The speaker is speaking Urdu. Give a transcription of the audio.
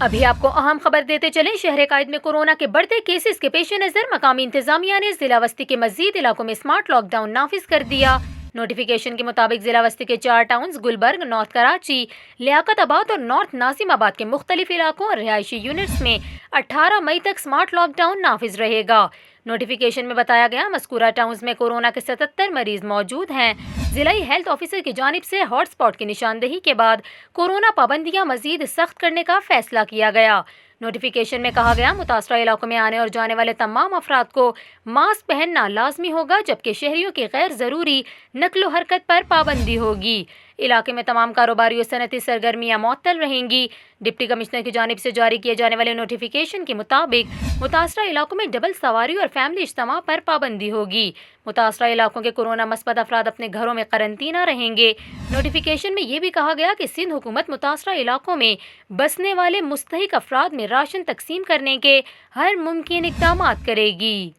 ابھی آپ کو اہم خبر دیتے چلیں، شہر قائد میں کورونا کے بڑھتے کیسز کے پیش نظر مقامی انتظامیہ نے ضلع وسطی کے مزید علاقوں میں اسمارٹ لاک ڈاؤن نافذ کر دیا۔ نوٹیفیکیشن کے مطابق ضلع وسطی کے 4 ٹاؤنز گلبرگ، نارتھ کراچی، لیاقت آباد اور نارتھ ناظم آباد کے مختلف علاقوں اور رہائشی یونٹس میں 18 مئی تک اسمارٹ لاک ڈاؤن نافذ رہے گا۔ نوٹیفیکیشن میں بتایا گیا مذکورہ ٹاؤنز میں کورونا کے 77 مریض موجود ہیں۔ ضلعی ہیلتھ آفیسر کی جانب سے ہاٹ اسپاٹ کی نشاندہی کے بعد کورونا پابندیاں مزید سخت کرنے کا فیصلہ کیا گیا۔ نوٹیفیکیشن میں کہا گیا متاثرہ علاقوں میں آنے اور جانے والے تمام افراد کو ماسک پہننا لازمی ہوگا، جبکہ شہریوں کی غیر ضروری نقل و حرکت پر پابندی ہوگی۔ علاقے میں تمام کاروباری اور صنعتی سرگرمیاں معطل رہیں گی۔ ڈپٹی کمشنر کی جانب سے جاری کیے جانے والے نوٹیفیکیشن کے مطابق متاثرہ علاقوں میں ڈبل سواری اور فیملی اجتماع پر پابندی ہوگی۔ متاثرہ علاقوں کے کورونا مثبت افراد اپنے گھروں میں قرنطینہ رہیں گے۔ نوٹیفیکیشن میں یہ بھی کہا گیا کہ سندھ حکومت متاثرہ علاقوں میں بسنے والے مستحق افراد میں راشن تقسیم کرنے کے ہر ممکن اقدامات کرے گی۔